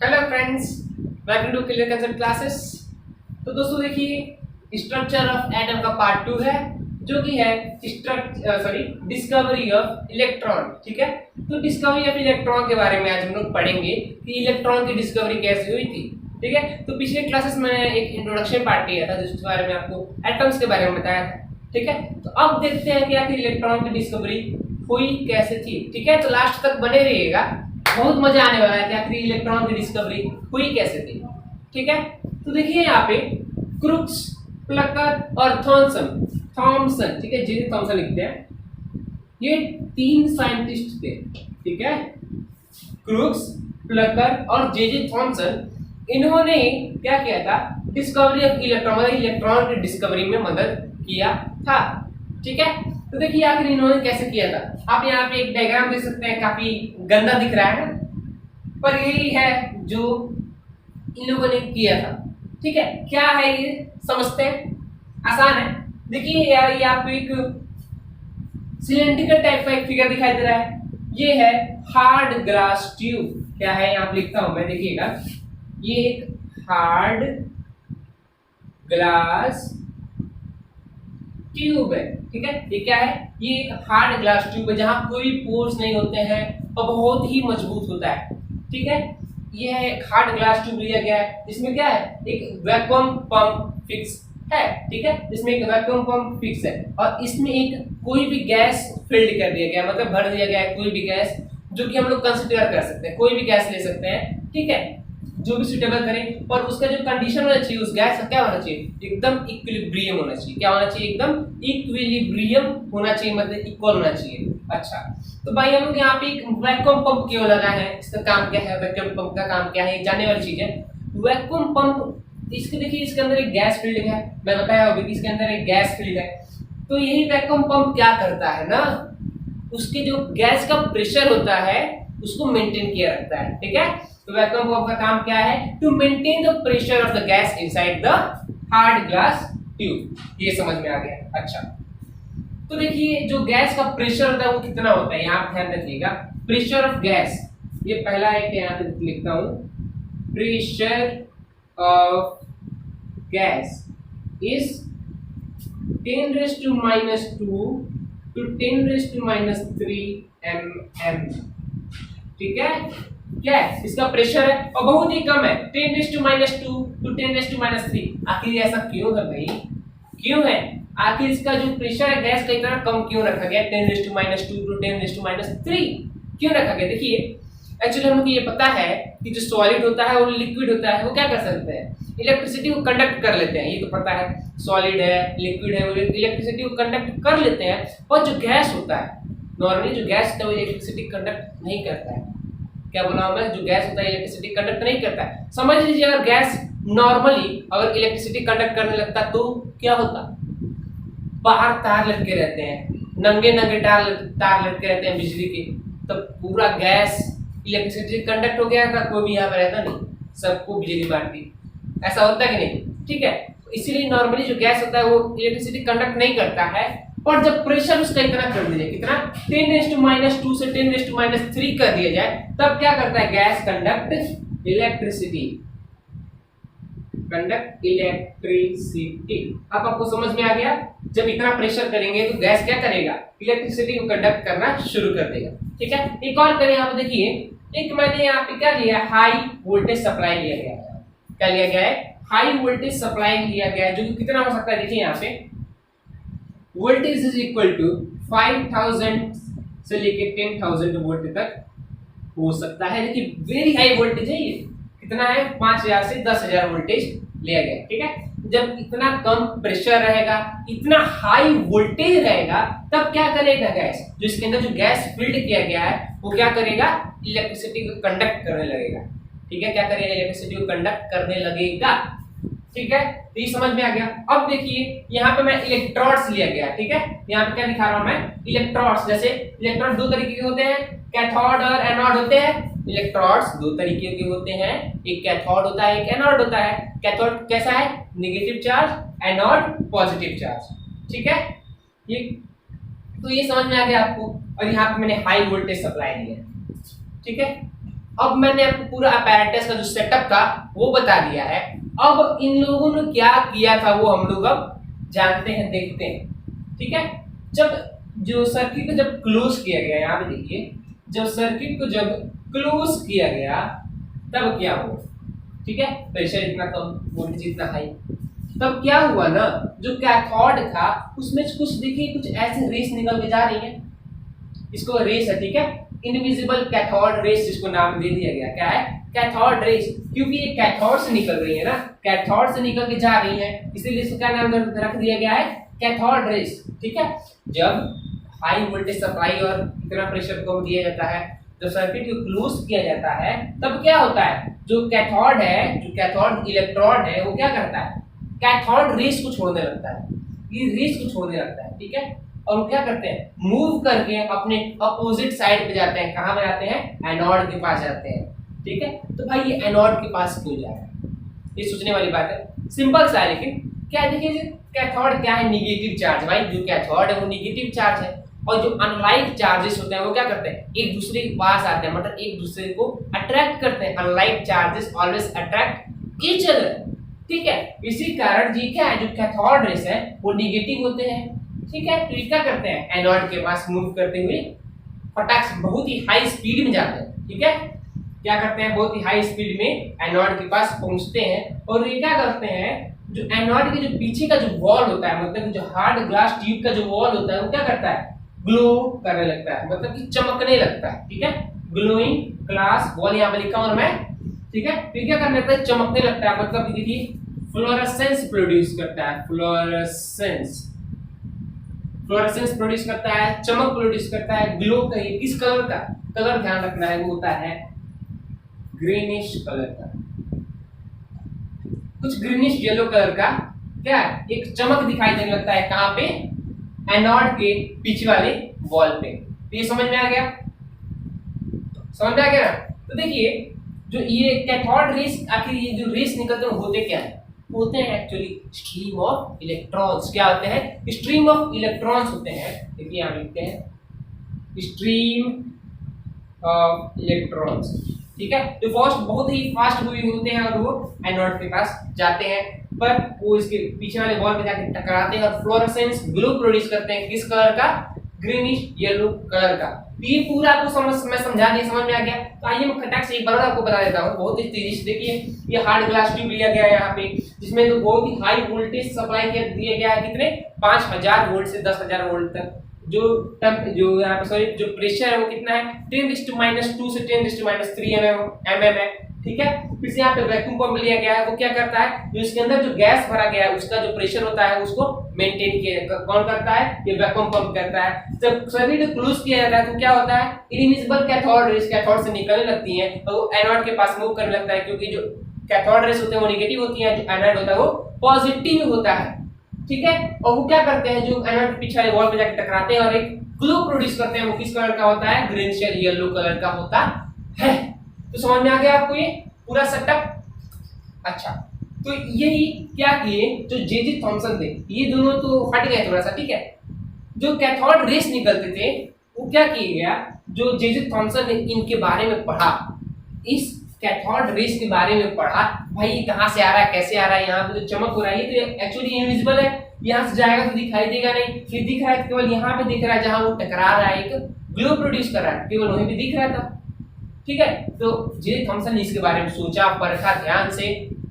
Hello friends, welcome to clear concept classes. तो दोस्तों देखिए, स्ट्रक्चर ऑफ एटम का पार्ट 2 है, जो कि है डिस्कवरी ऑफ इलेक्ट्रॉन। ठीक है, तो डिस्कवरी ऑफ इलेक्ट्रॉन के बारे में आज हम लोग पढ़ेंगे कि इलेक्ट्रॉन की डिस्कवरी कैसे हुई थी। ठीक है, तो पिछले क्लासेस में एक इंट्रोडक्शन पार्ट लिया था जिसके बारे में आपको एटम्स के बारे में बताया था। ठीक है, तो अब देखते हैं कि आखिर इलेक्ट्रॉन की डिस्कवरी हुई कैसे थी। ठीक है, तो लास्ट तक बने रहिएगा, बहुत मजा आने वाला है कि आखिर इलेक्ट्रॉन की डिस्कवरी हुई कैसे थी। ठीक है, तो देखिए यहाँ पे क्रुक्स, प्लकर और थॉमसन, ठीक है, जे थॉमसन लिखते हैं, ये तीन साइंटिस्ट थे। ठीक है, क्रुक्स, प्लकर और जे थॉमसन, इन्होंने क्या किया था, डिस्कवरी ऑफ इलेक्ट्रॉन, मतलब इलेक्ट्रॉन की डिस्कवरी में मदद किया था। ठीक है, तो देखिए आखिर इन्होंने कैसे किया था। आप यहाँ पे एक डायग्राम देख सकते हैं, काफी गंदा दिख रहा है, पर यही है जो इन लोगों ने किया था। ठीक है, क्या है ये समझते हैं, आसान है। देखिए यार, ये आपको एक सिलेंड्रिकल टाइप का एक फिगर दिखाई दे रहा है, ये है हार्ड ग्लास ट्यूब। क्या है, यहाँ पे लिखता हूं मैं, देखिएगा, ये एक हार्ड ग्लास ट्यूब है। ठीक है, ये क्या है, ये हार्ड ग्लास ट्यूब है जहां कोई पोर्स नहीं होते हैं और बहुत ही मजबूत होता है। ठीक है, ये है एक हार्ड ग्लास ट्यूब लिया गया है, इसमें क्या है, एक वैक्यूम पंप फिक्स है। ठीक है, इसमें एक वैक्यूम पंप फिक्स है और इसमें एक कोई भी गैस फिल्ड कर दिया गया, मतलब भर दिया गया है कोई भी गैस, जो कि हम लोग कंसिडर कर सकते हैं, कोई भी गैस ले सकते हैं। ठीक है, जो भी सुटेबल करें, और उसका जो कंडीशन होना चाहिए उस गैस का क्या होना चाहिए, एकदम इक्विलिब्रियम होना चाहिए। क्या होना चाहिए, एकदम इक्विलिब्रियम होना चाहिए, मतलब इक्वल होना चाहिए। अच्छा, तो भाई हम लोग यहाँ पे एक वैक्यूम पंप क्यों लगा है, इसका काम क्या है, वैक्यूम पंप का काम क्या है, जानने वाली चीज है। वैक्यूम पंप, इसके देखिए, इसके अंदर एक गैस फील्ड है, मैं बताया होगा कि इसके अंदर एक गैस फील्ड है। तो यही वैक्यूम पंप क्या करता है ना, उसके जो गैस का प्रेशर होता है उसको मेंटेन किया रखता है। ठीक है, तो वैक्यूम पंप का काम क्या है, to maintain the pressure of the gas inside the hard glass tube. ये समझ में आ गया। अच्छा, तो देखिए जो गैस का प्रेशर होता है वो कितना होता है, यहाँ ध्यान रखिएगा, प्रेशर ऑफ गैस, ये पहला एक यहाँ पे लिखता हूं, pressure of gas is 10⁻² to 10⁻³ mm। ठीक है, क्या है, इसका प्रेशर है और बहुत ही कम है, 10⁻² to 10⁻³। आखिर ऐसा क्यों है भाई, क्यों है, आखिर इसका जो प्रेशर है गैस का इतना कम क्यों रखा गया, 10⁻² to 10⁻³ क्यों रखा गया। देखिए एक्चुअली हमको ये पता है कि जो सॉलिड होता है और लिक्विड होता है वो क्या कर सकते हैं, इलेक्ट्रिसिटी को कंडक्ट कर लेते हैं, ये तो पता है, सॉलिड है लिक्विड है वो इलेक्ट्रिसिटी को कंडक्ट कर लेते हैं। और जो गैस होता है, नॉर्मली जो गैस होता है वो इलेक्ट्रिसिटी कंडक्ट नहीं करता है। क्या बोला मैं, जो गैस होता है इलेक्ट्रिसिटी कंडक्ट नहीं करता है। समझ लीजिए अगर गैस नॉर्मली अगर इलेक्ट्रिसिटी कंडक्ट करने लगता तो क्या होता, बाहर तार लटके रहते हैं, नंगे नंगे तार लटके रहते हैं बिजली के, तब पूरा गैस इलेक्ट्रिसिटी कंडक्ट हो गया था, कोई भी यहाँ पर रहता नहीं, सबको बिजली मारती, ऐसा होता है कि नहीं। ठीक है, इसीलिए नॉर्मली जो गैस होता है वो इलेक्ट्रिसिटी कंडक्ट नहीं करता है। और जब प्रेशर उसका इतना कर दिया, कितना, 10⁻² से 10⁻³ कर दिया जाए, तब क्या करता है, गैस कंडक्ट इलेक्ट्रिसिटी। अब आपको समझ में आ गया, जब इतना प्रेशर करेंगे तो गैस क्या करेगा, इलेक्ट्रिसिटी को कंडक्ट करना शुरू कर देगा। ठीक है, एक और करें, यहाँ पे देखिए, एक मैंने यहाँ पे क्या लिया, हाई वोल्टेज सप्लाई लिया गया है। क्या लिया गया है, हाई वोल्टेज सप्लाई लिया गया है, जो कि कितना हो सकता है, देखिए यहाँ पे वोल्टेज इज इक्वल टू 5000 से लेके 10,000 वोल्ट तक हो सकता है, लेकिन वेरी हाई वोल्टेज है ये, कितना है, 5000 से 10,000 वोल्टेज लिया गया। ठीक है, जब इतना कम प्रेशर रहेगा, इतना हाई वोल्टेज रहेगा, तब क्या करेगा गैस, जो इसके अंदर जो गैस फील्ड किया गया है वो क्या करेगा, इलेक्ट्रिसिटी को कंडक्ट करने लगेगा। ठीक है, क्या करेगा, इलेक्ट्रिसिटी को कंडक्ट करने लगेगा। ठीक है, तो ये समझ में आ गया। अब देखिए यहाँ पे मैं इलेक्ट्रोड्स लिया गया। ठीक है, यहाँ पे क्या दिखा रहा हूं मैं, इलेक्ट्रोड्स। जैसे इलेक्ट्रोड दो तरीके के होते हैं, कैथोड और एनोड होते हैं। इलेक्ट्रोड्स दो तरीके के होते हैं, एक कैथोड होता है, एक एनोड होता है। कैथोड कैसा है, negative charge, anode positive charge. ठीक है, ये तो ये समझ में आ गया आपको। और यहाँ पे मैंने हाई वोल्टेज सप्लाई दिया। ठीक है, अब मैंने आपको पूरा अपैरेटस का जो सेटअप था वो बता दिया है। अब इन लोगों ने क्या किया था वो हम लोग अब जानते हैं, देखते हैं। ठीक है, जब जो सर्किट को जब क्लोज किया गया, यहाँ पे देखिए, जब सर्किट को जब क्लोज किया गया तब क्या हुआ? ठीक है, प्रेशर इतना कम, वोल्टेज इतना हाई, तब क्या हुआ ना, जो कैथोड था उसमें कुछ देखिए कुछ ऐसे रेस निकल के जा रही है, इसको रेस है, ठीक है, इनविजिबल कैथोड रेस जिसको नाम दे दिया गया। क्या है? कैथोड रेस, क्योंकि ये कैथोड से निकल रही है ना, कैथोड से निकल के जा रही है, इसीलिए इसका नाम रख दिया गया है कैथोड रेस। ठीक है, जब हाई वोल्टेज सप्लाई और इतना प्रेशर को दिया जाता है, जब सर्किट को क्लोज किया जाता है, तब क्या होता है, जो कैथोड है, जो कैथोड इलेक्ट्रोड है, वो क्या करता है, कैथोड रेस को छोड़ने लगता है, ये रेस को छोड़ने लगता है। ठीक है, और वो क्या करते हैं, मूव करके अपने अपोजिट साइड पे जाते हैं। कहाँ पे जाते हैं? एनोड के पास जाते हैं। ठीक है, तो भाई ये एनोड के पास क्यों जा रहा है, ये सोचने वाली बात है। सिंपल सा है, लेकिन क्या देखिए, कैथोड क्या है, निगेटिव चार्ज। भाई जो कैथोड है वो निगेटिव चार्ज है, और जो अनलाइक चार्जेस होते हैं वो क्या करते हैं, एक दूसरे के पास आते हैं, मतलब एक दूसरे को अट्रैक्ट करते हैं। Unlike charges always attract each other. ठीक है, इसी कारण जी क्या है, जो कैथोड रेस है वो निगेटिव होते हैं। ठीक है, तो ये क्या करते हैं, एनोड के पास मूव करते हुए फटाक से बहुत ही हाई स्पीड में जाते हैं। ठीक है, क्या करते हैं, बहुत ही हाई स्पीड में एनोड के पास पहुंचते हैं, और ये क्या करते हैं, जो एनोड के जो पीछे का जो वॉल होता है, मतलब जो हार्ड ग्लास ट्यूब का जो वॉल होता है, वो क्या करता है, ग्लो करने लगता है, मतलब कि चमकने लगता है। ठीक है, ग्लोइंग ग्लास वॉल यहाँ पे लिखा हूं मैं। ठीक है, फिर क्या करने लगता है, चमकने लगता है, मतलब देखिए फ्लोरेसेंस प्रोड्यूस करता है, फ्लोरेसेंस प्रोड्यूस करता है, चमक प्रोड्यूस करता है। ग्लो कहिए किस कलर का, कलर ध्यान रखना है, वो होता है ग्रीनिश कलर का, कुछ ग्रीनिश येलो कलर का। क्या एक चमक दिखाई देने लगता है, कहां पे, एनोड के पीछे वाले वॉल पे। तो ये समझ में आ गया, समझ में आ गया ना। तो देखिए जो ये कैथोड रेस, आखिर ये जो रेस निकलते हैं होते क्या है, होते हैं एक्चुअली स्ट्रीम ऑफ इलेक्ट्रॉन्स। क्या होते हैं, स्ट्रीम ऑफ इलेक्ट्रॉन्स होते हैं। देखिए यहाँ लिखते हैं स्ट्रीम ऑफ इलेक्ट्रॉन्स। ठीक है, तो बहुत ही फास्ट मूविंग होते हैं, और वो एनोड के पास जाते हैं, पर वो इसके पीछे वाले वॉल पे जाके टकराते हैं और फ्लोरेसेंस ग्लो प्रोड्यूस करते हैं। किस कलर का, ग्रीनिश येलो कलर का। ये पूरा आपको मैं समझा दिया, समझ में आ गया। तो आइए मैं खटाक से एक बार आपको बता देता हूँ बहुत ही तेजी से। देखिए ये हार्ड ग्लास ट्यूब लिया गया है यहाँ पे, जिसमें तो बहुत ही हाई वोल्टेज सप्लाई दिया गया है, कितने 5000 वोल्ट से 10,000 वोल्ट तक। जो यहाँ पे सॉरी जो प्रेशर है वो कितना है, 10⁻² से 10⁻³ mm है। ठीक है, फिर से यहाँ पे वैक्यूम पंप लिया गया है, वो क्या करता है, जो इसके अंदर जो गैस भरा गया है उसका जो प्रेशर होता है उसको मेंटेन किया, कौन करता है, ये वैक्यूम पंप करता है। जब सर्किट को क्लोज किया जाता है तो क्या होता है, इनविजिबल कैथोड रेस कैथोड से निकलने लगती है, और वो एनोड के पास मूव करने लगता है, क्योंकि जो कैथोड रेस होते हैं वो नेगेटिव होती है, जो एनोड होता है वो पॉजिटिव होता है। ठीक है, और वो क्या करते हैं, जो एनोड के पीछे वाले वॉल पे जाकर टकराते हैं और एक ग्लो प्रोड्यूस करते हैं। वो किस कलर का होता है, ग्रीनिश येलो कलर का होता है। तो समझ में आ गया आपको ये पूरा सेटअप। अच्छा, तो यही क्या किए, जो जे थॉमसन थे, ये दोनों तो हट गए थोड़ा सा। ठीक है, जो कैथोड रेस निकलते थे वो क्या किया गया, जो जे थॉमसन ने इनके बारे में पढ़ा, इस कैथोड रेस के बारे में पढ़ा, भाई कहाँ से आ रहा है, कैसे आ रहा है, यहाँ पे जो चमक हो रहा है ये तो एक्चुअली इनविजिबल है, यहाँ से जाएगा तो दिखाई देगा नहीं, फिर दिख रहा है केवल यहाँ पे दिख रहा है, जहाँ वो टकरा रहा है, एक ग्लो प्रोड्यूस कर रहा है, केवल वहीं पे दिख रहा था। ठीक है, तो जे थॉमसन ने इसके बारे में सोचा, परखा ध्यान से।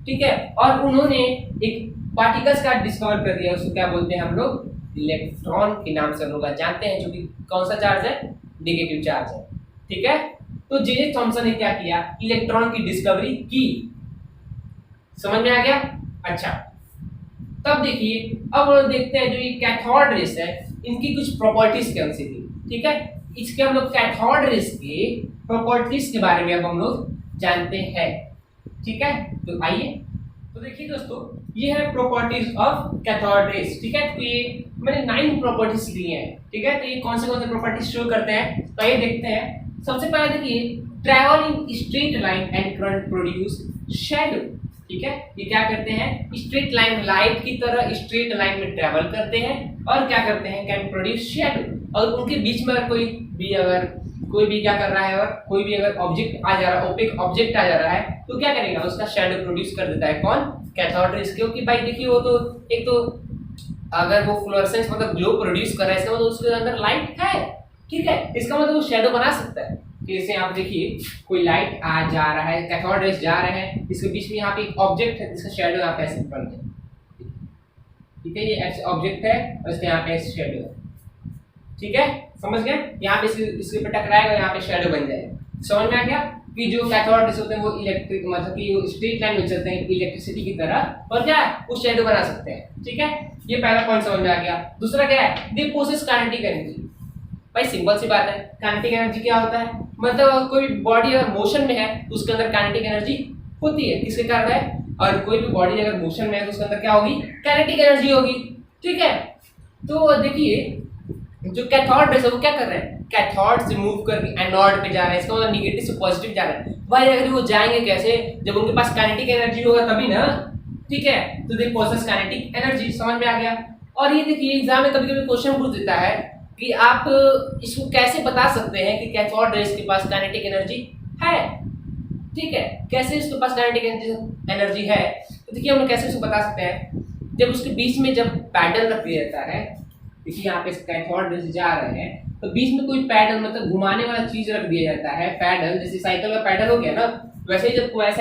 ठीक है, और उन्होंने एक पार्टिकल्स का डिस्कवर कर दिया, उसको क्या बोलते हैं हम लोग, इलेक्ट्रॉन के नाम से हम लोग जानते हैं, जो कि कौन सा चार्ज है, नेगेटिव चार्ज है। ठीक है, तो जे थॉमसन ने क्या किया, इलेक्ट्रॉन की डिस्कवरी की। समझ में आ गया। अच्छा, तब देखिए अब देखते हैं जो ये कैथोड रेस है इनकी कुछ प्रॉपर्टीज कौन सी थी। ठीक है, इसके हम लोग कैथोड रेस के प्रॉपर्टीज के बारे में अब हम लोग जानते हैं। ठीक है, तो आइए, तो देखिए दोस्तों ये है प्रॉपर्टीज ऑफ कैथोड रेस। ठीक है, तो ये मैंने 9 प्रॉपर्टीज लिए हैं। ठीक है, तो ये कौन से प्रॉपर्टीज शो करते हैं, तो ये देखते हैं। सबसे पहले देखिए, travel in straight line and current produce shadow. ठीक है, ये क्या करते हैं, स्ट्रेट लाइन, लाइट की तरह स्ट्रेट लाइन में ट्रैवल करते हैं, और क्या करते हैं, कैन प्रोड्यूस शैडो। और उनके बीच में अगर कोई भी क्या कर रहा है, और कोई भी अगर ऑब्जेक्ट आ जा रहा है, ओपेक ऑब्जेक्ट आ जा रहा है, तो क्या करेगा, उसका शैडो प्रोड्यूस कर देता है। कौन? Cathode rays. क्योंकि भाई देखिए वो तो एक तो अगर वो फ्लोरेसेंस मतलब ग्लो प्रोड्यूस कर रहा है, इसका मतलब उसके अंदर लाइट है, ठीक है, इसका मतलब वो शैडो बना सकता है। जैसे आप देखिए कोई लाइट आ जा रहा है, कैथोड रेज जा रहे हैं, इसके बीच में यहाँ पे एक ऑब्जेक्ट है जिसका शैडो यहाँ पे ऐसे बन गया, ठीक है, ये ऐसे ऑब्जेक्ट है और इसके यहाँ पे ऐसे शैडो है, ठीक है, समझ गए? यहाँ पे इसके पे टकराएगा, यहाँ पे शैडो बन जाएगा। समझ में आ गया कि जो कैथोड रेज होते हैं वो इलेक्ट्रिक मतलब कि स्ट्रेट लाइन में चलते हैं इलेक्ट्रिसिटी की तरह, और क्या है, वो शैडो बना सकते हैं, ठीक है। ये पहला पॉइंट समझ में आ गया। दूसरा क्या है, दे पोसेस काइनेटिक एनर्जी। भाई सिंपल सी बात है, काइनेटिक एनर्जी क्या होता है, मतलब कोई बॉडी अगर मोशन में है तो उसके अंदर काइनेटिक एनर्जी होती है, किसके कारण है, और कोई भी बॉडी अगर मोशन में है तो उसके अंदर क्या होगी, काइनेटिक एनर्जी होगी, ठीक है। तो देखिए जो कैथोड रेज है वो क्या कर रहे हैं, कैथोड से मूव करके एनोड पे जा रहे हैं, इसका मतलब निगेटिव से पॉजिटिव जा रहे हैं। भाई अगर वो जाएंगे कैसे, जब उनके पास काइनेटिक एनर्जी होगा तभी ना, ठीक है। तो दे पोसेस काइनेटिक एनर्जी, समझ में आ गया। और ये देखिए एग्जाम में कभी कभी क्वेश्चन पूछ देता है कि आप इसको कैसे बता सकते हैं कि कैथोड रेज के पास काइनेटिक एनर्जी है, ठीक है, कैसे इसके पास काइनेटिक एनर्जी है। तो देखिए हम लोग कैसे इसको बता सकते हैं, जब उसके बीच में जब पैडल रख दिया जाता है, देखिए यहाँ पे कैथोड रेज जा रहे हैं तो बीच में कोई पैडल मतलब घुमाने वाला चीज रख दिया जाता है, पैडल, जैसे साइकिल का पैडल हो गया ना, वैसे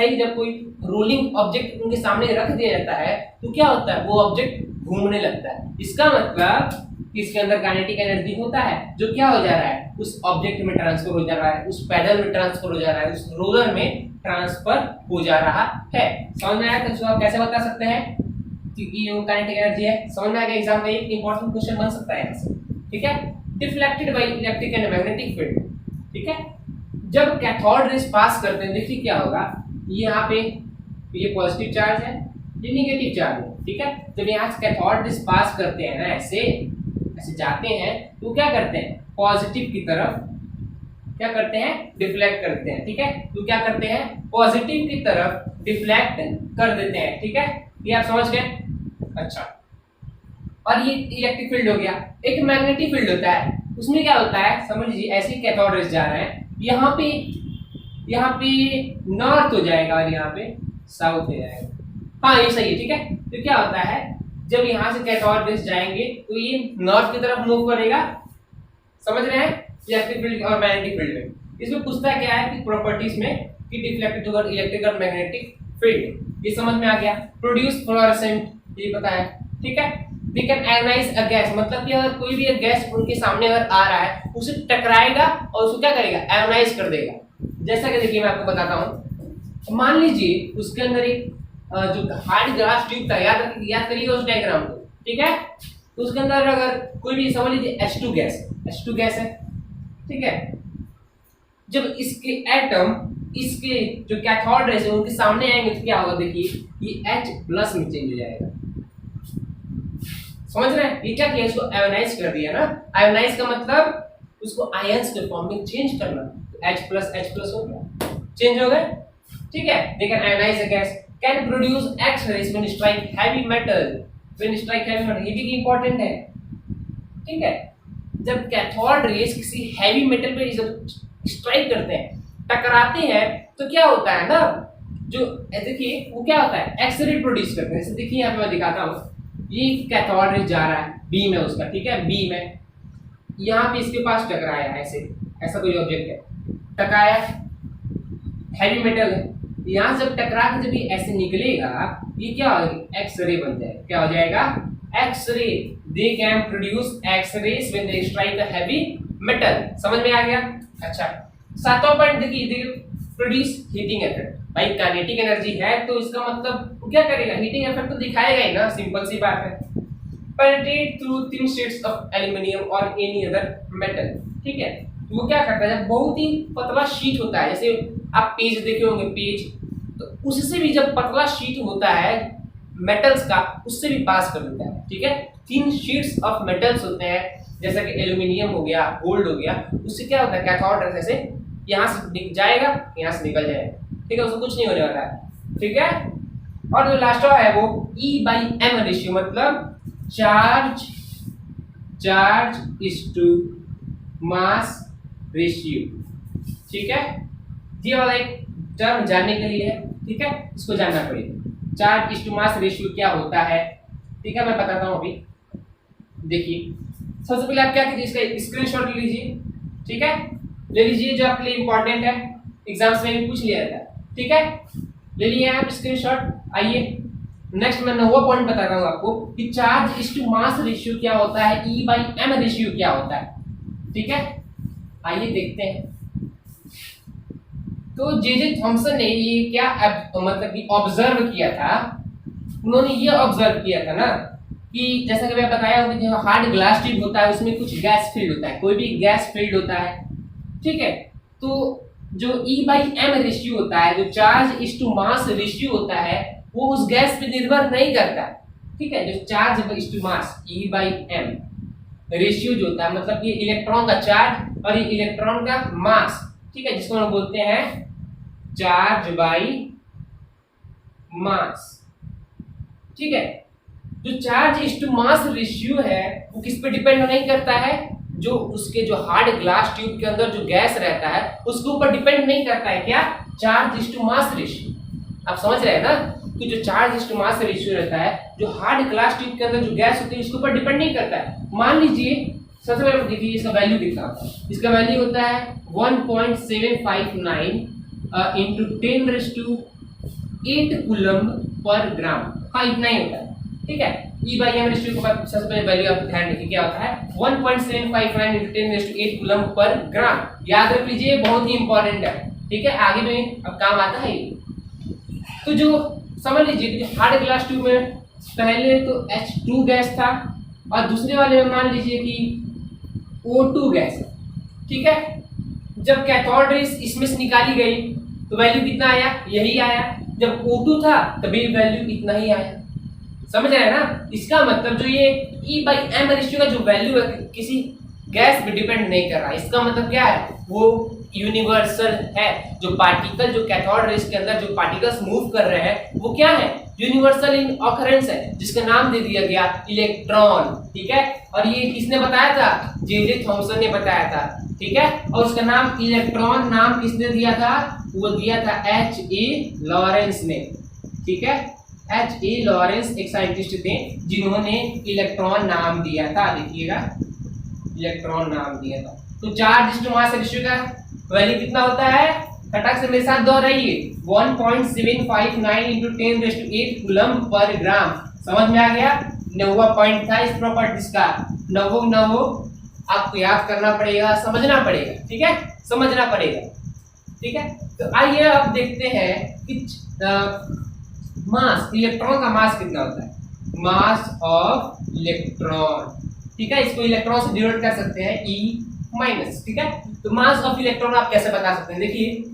ही जब कोई रोलिंग ऑब्जेक्ट उनके सामने रख दिया जाता है तो क्या होता है, वो ऑब्जेक्ट घूमने लगता है। इसका मतलब इसके अंदर काइनेटिक एनर्जी होता है जो क्या हो जा रहा है, उस ऑब्जेक्ट में ट्रांसफर हो जा रहा है, उस पैडल में ट्रांसफर हो जा रहा है, उस रोलर में ट्रांसफर हो जा रहा है। समझ में आया? तो इसको आप कैसे बता सकते हैं क्योंकि ये काइनेटिक एनर्जी है। समझ में आ गया? एग्जाम में एक इंपॉर्टेंट क्वेश्चन बन सकता है यहाँ से, ठीक है। Deflected by electric and magnetic field, ठीक है। जब कैथोड रेज पास करते हैं देखिए क्या होगा, ये यहाँ पे ये पॉजिटिव चार्ज है, ये नेगेटिव चार्ज है, ठीक है। जब यहाँ से कैथोड रेज पास करते हैं ना, ऐसे जाते हैं तो क्या करते हैं, पॉजिटिव की तरफ क्या करते हैं, डिफ्लेक्ट करते हैं, ठीक है। तो क्या करते हैं, पॉजिटिव की तरफ डिफ्लेक्ट कर देते हैं, ठीक है। ये आप समझ गए? अच्छा, और ये इलेक्ट्रिक फील्ड हो गया। एक मैग्नेटिक फील्ड होता है, उसमें क्या होता है समझ लीजिए, ऐसे कैथोड रेज जा रहे हैं, यहाँ पे नॉर्थ हो जाएगा और यहाँ पे साउथ हो जाएगा। हाँ ये सही है, ठीक है। तो क्या होता है, जब यहाँ से कैथोड रेज जाएंगे तो ये नॉर्थ की तरफ मूव करेगा, समझ रहे हैं, इलेक्ट्रिक फील्ड और मैग्नेटिक फील्ड में। इसमें पूछता है क्या है कि प्रॉपर्टीज में कि डिफ्लेक्टेड ओवर इलेक्ट्रिक और मैग्नेटिक फील्ड, ये समझ में आ गया। प्रोड्यूस फ्लोरेसेंट, ये पता है, ठीक है। We can ionise a gas, मतलब कि अगर कोई भी गैस उनके सामने अगर आ रहा है उसे टकराएगा और उसको क्या करेगा, आयोनाइज कर देगा। जैसा कि देखिए मैं आपको बताता हूँ, मान लीजिए उसके अंदर एक जो हार्ड ग्लास ट्यूब था, याद करिए उस डायग्राम को, ठीक है। तो उसके अंदर अगर कोई भी समझ लीजिए H2 गैस है, ठीक है। जब इसके एटम इसके जो कैथोड रेज है उनके सामने आएंगे तो क्या होगा, देखिए ये H+ में चेंज हो जाएगा, समझ रहे हैं। ये क्या किया, इसको आयोनाइज कर दिया ना। आयोनाइज का मतलब उसको आयंस के फॉर्म में चेंज करना, तो H+ हो गया, चेंज हो गए, ठीक है। They can ionise a gas, can produce X-rays when strike heavy metal, ये भी इंपॉर्टेंट है, ठीक है। जब कैथोड रेज किसी हैवी मेटल पे जब स्ट्राइक करते हैं, टकराते हैं, तो क्या होता है ना, जो देखिए वो क्या होता है, एक्स-रे प्रोड्यूस करते हैं। जैसे देखिए यहाँ पे मैं दिखाता हूँ, ये कैथोड रेज जा रहा है, बीम है उसका, ठीक है, बीम है, यहाँ पे इसके पास टकराया है, ऐसा कोई ऑब्जेक्ट है, टकराया, हैवी मेटल है, यहाँ जब टकरा के जब ये ऐसे निकलेगा, ये क्या होगा, एक्स-रे बन जाएगा। क्या हो जाएगा, X-ray. They can produce X-rays when they strike a heavy metal, समझ में आ गया। अच्छा, सातवां पॉइंट देखिए, प्रोड्यूस हीटिंग इफेक्ट। भाई काइनेटिक एनर्जी है तो इसका मतलब वो क्या करेगा, हीटिंग इफेक्ट तो दिखाएगा ही ना, सिंपल सी बात है। Penetrate through thin sheets of aluminium और एनी अदर मेटल, ठीक है। वो क्या करता है, जब बहुत ही पतला शीट होता है, जैसे आप पेज देखे होंगे, पेज, तो उससे भी जब पतला शीट होता है मेटल्स का, उससे भी पास कर देता है, ठीक है। थिन शीट्स ऑफ मेटल्स होते हैं, जैसा कि एल्यूमिनियम हो गया, गोल्ड हो गया, उससे क्या होता है, कैथोड रेज से यहाँ से जाएगा, यहाँ से निकल जाएगा, ठीक है, उसको कुछ नहीं होने वाला है, ठीक है। और जो लास्ट है वो E/m रेशियो, मतलब charge is to mass ratio, ठीक है, ये वाला एक टर्म जानने के लिए है, ठीक है, इसको जानना पड़ेगा। चार्ज टू मास रेशियो क्या होता है, ठीक है, मैं बताता हूँ अभी। देखिए सबसे पहले आप क्या कीजिए, इसका स्क्रीनशॉट ले लीजिए, ठीक है, ले लीजिए, जो आपके लिए इंपॉर्टेंट है, एग्जाम्स में भी पूछ लिया जाता है, ठीक है, ले लिए आप स्क्रीनशॉट। आइए नेक्स्ट मैं 9वां पॉइंट बता रहा हूँ आपको कि चार्ज टू मास रेशियो क्या होता है, E/M रेशियो क्या होता है, ठीक है, आइए देखते हैं। तो जे थॉमसन ने ये क्या मतलब कि ऑब्जर्व किया था, उन्होंने ये ऑब्जर्व किया था ना कि जैसा कि मैं बताया हूं कि जो हार्ड ग्लास ट्यूब होता है उसमें कुछ गैस फील्ड होता है, कोई भी गैस फील्ड होता है, ठीक है, तो जो E/M रेशियो होता है, जो चार्ज टू मास रेशियो होता है, वो उस गैस पे निर्भर नहीं करता, ठीक है, जो charge to mass E/M ratio जो होता है, मतलब ये इलेक्ट्रॉन का चार्ज और ये इलेक्ट्रॉन का मास, ठीक है, जिसको हम बोलते हैं चार्ज बाई मास, ठीक है। जो चार्ज टू मास रेशियो है वो किस पे डिपेंड नहीं करता है, जो उसके जो हार्ड ग्लास ट्यूब के अंदर जो गैस रहता है उसके ऊपर डिपेंड नहीं करता है, क्या, चार्ज टू मास रेशियो। आप समझ रहे हैं ना कि जो चार्ज टू मास रेशियो रहता है, जो हार्ड ग्लास ट्यूब के अंदर जो गैस होती है उसके ऊपर डिपेंड नहीं करता है। मान लीजिए सबसे पहले देखिए इसका वैल्यू कितना होता है, इसका वैल्यू होता है 1.759 इंटू 10⁸ कूलम पर ग्राम, हाँ इतना ही होता है, ठीक है। E/M रेशियो के बाद सबसे पहले वैल्यू आप ध्यान रखिए क्या होता है, 1.759 इंटू 10⁻⁸ कूलम पर ग्राम, याद रख लीजिए, बहुत ही इंपॉर्टेंट है, ठीक है, आगे में अब काम आता है। तो जो समझ लीजिए कि हार्ड ग्लास ट्यूब में पहले तो H2 गैस था और दूसरे वाले में मान लीजिए कि O2 गैस, ठीक है। जब कैथोड रेस इसमें से निकाली गई तो वैल्यू कितना आया, यही आया, जब O2 था तभी वैल्यू इतना ही आया, समझ रहे हैं ना। इसका मतलब जो ये E/M रेशियो का जो वैल्यू है किसी गैस पे डिपेंड नहीं कर रहा, इसका मतलब क्या है, वो यूनिवर्सल है। जो पार्टिकल जो कैथोड रेस के अंदर जो पार्टिकल्स मूव कर रहे हैं वो क्या है, यूनिवर्सल इन ऑकरेंस है, जिसका नाम दे दिया गया इलेक्ट्रॉन, ठीक है। और ये किसने बताया था, जे थॉमसन ने बताया था, ठीक है। और उसका नाम इलेक्ट्रॉन नाम किसने दिया था, वो दिया था H.E. लॉरेंस ने, ठीक है। H.E. लॉरेंस एक साइंटिस्ट थे जिन्होंने इलेक्ट्रॉन नाम दिया था, देखिएगा इलेक्ट्रॉन नाम दिया था। तो चार्ज टू मास रेशियो का वैल्यू कितना होता है, फटाक से मेरे साथ दोहराइए, 1.759 इंटू 10⁸ कूलम पर ग्राम। समझ में आ गया, 9वां पॉइंट था इस प्रॉपर्टीज का। नवो आपको याद करना पड़ेगा, समझना पड़ेगा, ठीक है, समझना पड़ेगा, ठीक है। तो आइए अब देखते हैं कि मास, इलेक्ट्रॉन का मास कितना होता है, मास ऑफ इलेक्ट्रॉन, ठीक है। इसको इलेक्ट्रॉन से डिनोट कर सकते हैं E-, ठीक है। तो मास ऑफ इलेक्ट्रॉन आप कैसे बता सकते हैं, देखिए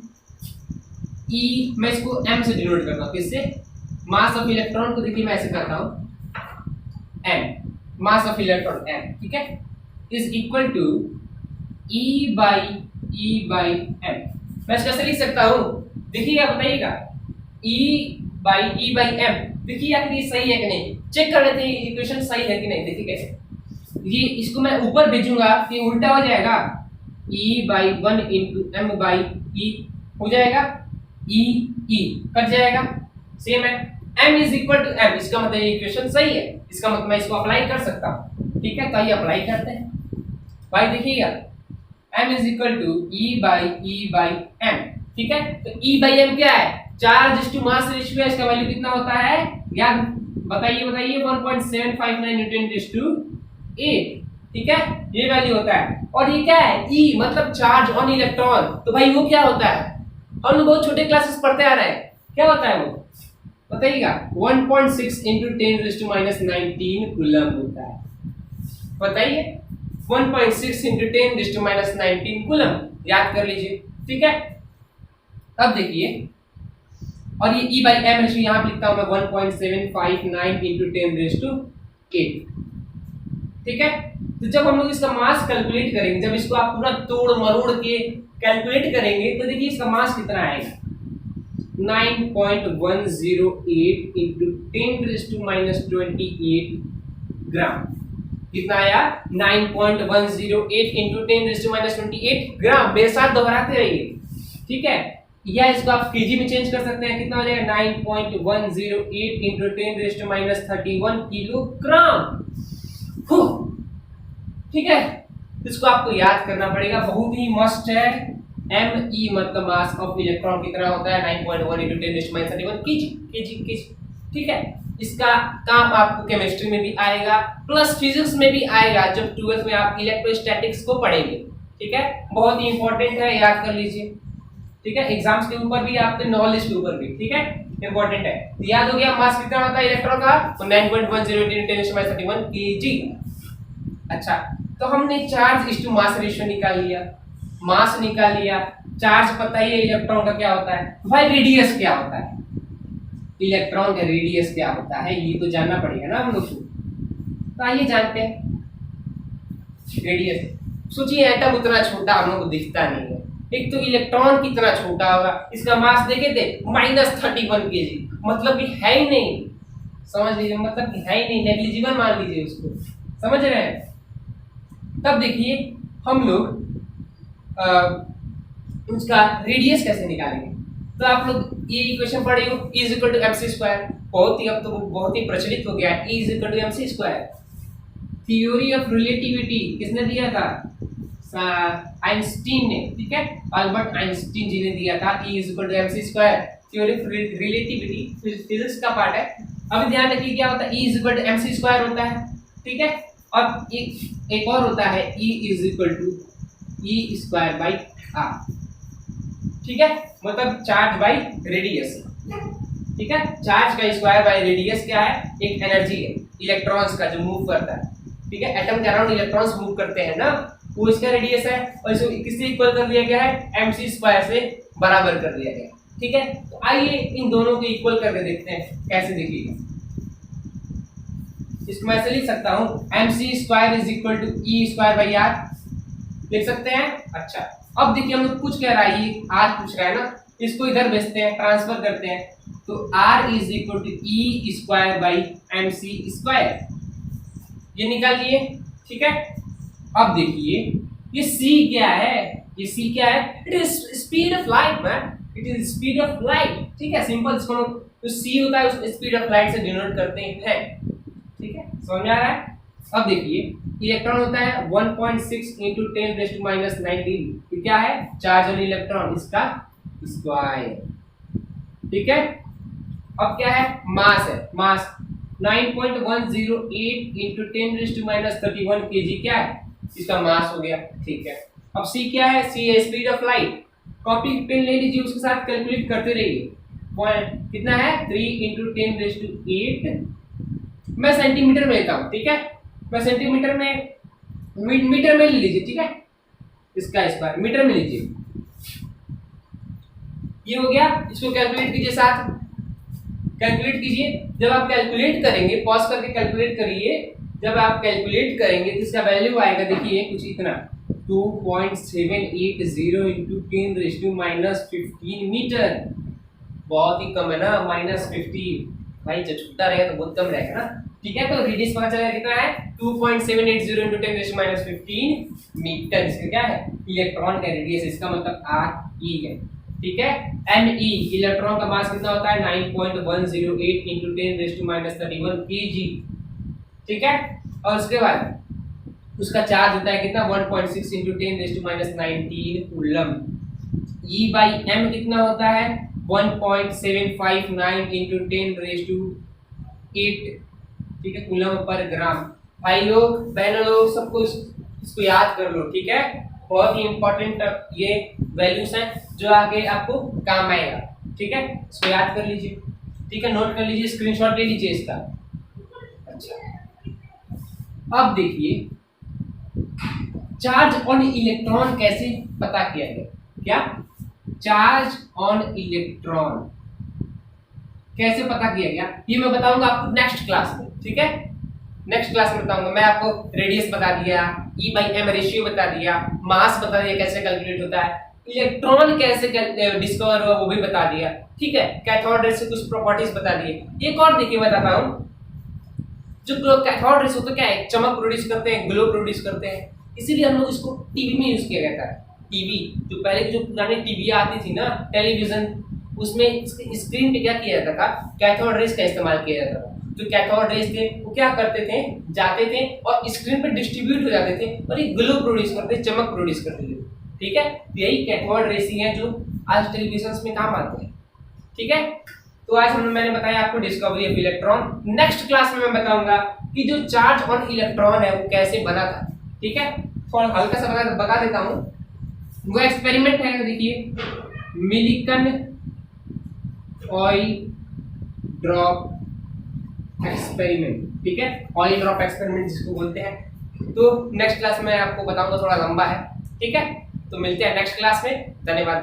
E, मैं इसको M से डिनोट करता हूँ, किससे, मास ऑफ इलेक्ट्रॉन को देखिए मैं ऐसे करता हूँ M, mass of electron M, ठीक है, इज इक्वल टू E/M। मैं कैसे लिख सकता हूँ, देखिएगा, बताइएगा, E/M, देखिए आखिर ये सही है कि नहीं, चेक कर लेते हैं इक्वेशन सही है कि नहीं। देखिए कैसे, ये इसको मैं ऊपर भेजूंगा तो ये उल्टा हो जाएगा, E/1 इंटू M/E हो जाएगा, E कट जाएगा, सेम है, M is equal to M, इसका मतलब ये इक्वेशन सही है, इसका मतलब मैं इसको अप्लाई कर सकता हूँ, ठीक है। तो ये अप्लाई करते हैं भाई, देखिएगा M is equal to E/M, ठीक है। तो E/M क्या है, चार्ज टू मास रेशियो, इसका वैल्यू कितना होता है, याद बताइए 1.759 × 10⁸, ठीक है, ये वैल्यू होता है। और ये क्या है, E मतलब चार्ज ऑन इलेक्ट्रॉन, तो भाई वो क्या होता है, हम लोग बहुत छोटे क्लासेस पढ़ते आ रहे हैं, क्या होता है वो बताइएगा, 1.6 × 10⁻⁻19 कूलम होता है, बताइए 1.6 × 10⁻⁻19 कूलम, याद कर लीजिए, ठीक है। अब देखिए, और ये E/M रेशियो यहाँ पे लिखता हूँ मैं 1.759 × 10⁸, ठीक है। तो जब हम लोग इसका मास कैलकुलेट करेंगे, जब इसको आप पूरा तोड़ मरोड़ के कैलकुलेट करेंगे तो देखिए इसका मास कितना आएगा, 9.108 × 10⁻28 ग्राम, कितना आया, 9.108 × 10⁻28 ग्राम। मेरे साथ दोहराते रहिए, ठीक है, या इसको आप केजी में चेंज कर सकते हैं, कितना हो जाएगा 9.108 इंटू 10⁻31 किलोग्राम। ठीक है, इसको आपको याद करना पड़ेगा, बहुत ही मस्त है। ME मतलब मास ऑफ इलेक्ट्रॉन कितना होता है 9.1 इंटू 10⁻31 केजी। ठीक है, इसका काम आपको केमिस्ट्री में भी आएगा प्लस फिजिक्स में भी आएगा जब 12th में आप इलेक्ट्रोस्टैटिक्स को पढ़ेंगे। ठीक है, बहुत ही इंपॉर्टेंट है, याद कर लीजिए। ठीक है, एग्जाम्स के ऊपर भी, आपके नॉलेज के ऊपर भी। ठीक है, इंपॉर्टेंट है। तो याद हो गया मास कितना होता है इलेक्ट्रॉन का, तो 9.108 केजी। अच्छा, तो हमने चार्ज इस टू मास रेशियो निकाल लिया, मास निकाल लिया, चार्ज पता ही है इलेक्ट्रॉन का क्या होता है। भाई रेडियस क्या होता है, इलेक्ट्रॉन का रेडियस क्या होता है, ये तो जानना पड़ेगा ना हम लोग को। तो आइए जानते हैं रेडियस। सोचिए एटम उतना छोटा हम लोग को दिखता नहीं है, एक तो इलेक्ट्रॉन कितना छोटा होगा, इसका मास देखे थे -31 केजी, मतलब कि है ही नहीं, समझ लीजिए, मतलब कि है ही नहीं, नेग्लिजिबल मान लीजिए उसको, समझ रहे हैं। तब देखिए हम लोग उसका रेडियस कैसे निकालेंगे। तो आप लोग ये इक्वेशन पढ़े हो, E = mc², बहुत ही अब तो बहुत ही प्रचलित हो गया है, E = mc²। Theory of relativity किसने दिया था, आइंस्टीन ने। ठीक है, अल्बर्ट आइंस्टीन जी ने दिया था, E = mc²। Theory of relativity physics का पार्ट है। अभी ध्यान रखिए क्या होता है, E = mc² होता है। ठीक है, और एक और होता है E = E²/r। ठीक है, मतलब चार्ज बाई रेडियस। ठीक है, चार्ज का स्क्वायर बाई रेडियस क्या है, एक एनर्जी है इलेक्ट्रॉन्स का जो मूव करता है। ठीक है, एटम के अराउंड इलेक्ट्रॉन्स मूव करते हैं ना, वो इसका रेडियस है, और इसको किससे इक्वल कर दिया गया है, mc² से बराबर कर दिया गया। ठीक है, तो आइए इन दोनों को इक्वल करके देखते हैं कैसे। देखिए इसको मैं ऐसे लिख सकता हूं, mc² = E²/r, लिख सकते हैं। अच्छा, अब देखिए हम लोग कुछ कह रहा है, ये r पूछ रहा है ना, इसको इधर भेजते हैं, ट्रांसफर करते हैं, तो r = E²/mc², ये निकाल लिए। ठीक है, अब देखिए ये c क्या है, ये c क्या है, it is speed of light man, it is speed of light. ठीक है, सिंपल, इसको जो c होता है उस स्पीड ऑफ लाइट से डिनोट करते हैं। ठीक है, समझ में आ रहा है। अब देखिए इलेक्ट्रॉन होता है 1.6 × 10⁻19, ये क्या है, चार्ज ऑन इलेक्ट्रॉन, इसका स्क्वायर। ठीक है, अब क्या है, मास है, मास 9.108 × 10⁻31 केजी क्या है, इसका मास हो गया। ठीक है, अब c क्या है, c है speed of light. Copy pen ले लीजिए, उसके साथ कैलकुलेट करते रहिए। कितना है, 3 × 10⁸ मैं सेंटीमीटर में लेता हूँ। ठीक है, मैं सेंटीमीटर में, मीटर में ले लीजिए। ठीक है, इसका स्क्वायर मीटर में लीजिए, ये हो गया। इसको कैलकुलेट कीजिए, साथ कैलकुलेट कीजिए। जब आप कैलकुलेट करेंगे, पॉज करके कैलकुलेट करिए, जब आप कैलकुलेट करेंगे तो इसका वैल्यू आएगा, देखिए कुछ इतना 2.780 × 10⁻15 मीटर, बहुत ही कम है ना, -50। भाई जब छूटा रहेगा तो बहुत कम रहेगा ना। ठीक है, तो रेडियस पता चला कितना है, 2.780 × 10⁻15 मीटर, इसका क्या है, इलेक्ट्रॉन का रेडियस, इसका मतलब RE है। ठीक है, ME इलेक्ट्रॉन का मास कितना होता है, 9.108 × 10⁻31 केजी। ठीक है, और उसके बाद उसका चार्ज होता है कितना, 1.6 × 10⁻19 कूलम। E/m कितना होता है, 1.759 × 10⁸8। ठीक है, कूलम पर ग्राम। भाई लोग, बहनों लोग, सबको इसको याद कर लो। ठीक है, बहुत ही इंपॉर्टेंट ये वैल्यूज हैं जो आगे आपको काम आएगा। ठीक है, इसको याद कर लीजिए। ठीक है, नोट कर लीजिए, स्क्रीनशॉट ले लीजिए इसका। अच्छा, अब देखिए चार्ज ऑन इलेक्ट्रॉन कैसे पता किया गया, क्या, चार्ज ऑन इलेक्ट्रॉन कैसे पता किया गया, ये मैं बताऊंगा आपको नेक्स्ट क्लास में। ठीक है, नेक्स्ट क्लास में बताऊंगा। मैं आपको रेडियस बता दिया, E/m रेशियो बता दिया, मास बता दिया कैसे कैलकुलेट होता है, इलेक्ट्रॉन कैसे डिस्कवर हुआ वो भी बता दिया। ठीक है, कैथोड रेस से कुछ प्रॉपर्टीज बता दिए। एक और देखिए बताता हूँ, जो कैथोड रेस होता है क्या है, चमक प्रोड्यूस करते हैं, ग्लो प्रोड्यूस करते हैं, इसीलिए हम लोग इसको टीवी में यूज किया जाता है। टीवी, जो पहले की जो पुरानी टीवी आती थी ना, टेलीविजन, उसमें स्क्रीन पे क्या किया जाता था, कैथोड रेज का इस्तेमाल किया जाता था। जो कैथोड रेज थे वो क्या करते थे, जाते थे और स्क्रीन पे डिस्ट्रीब्यूट हो जाते थे और एक ग्लो प्रोड्यूस करते थे, चमक प्रोड्यूस करते थे। ठीक है, तो यही कैथोड रेज ही है जो आज टेलीविजन में काम आते हैं। ठीक है, तो आज मैंने बताया आपको discovery of electron. Next class में मैं बताऊंगा कि जो चार्ज ऑन इलेक्ट्रॉन है वो कैसे बना था। ठीक है, थोड़ा हल्का सा बता देता हूँ। वो एक्सपेरिमेंट है, देखिए, मिलिकन ऑयल ड्रॉप एक्सपेरिमेंट। ठीक है, ऑयल ड्रॉप एक्सपेरिमेंट जिसको बोलते हैं। तो नेक्स्ट क्लास में आपको बताऊंगा, थोड़ा लंबा है। ठीक है, तो मिलते हैं नेक्स्ट क्लास में। धन्यवाद।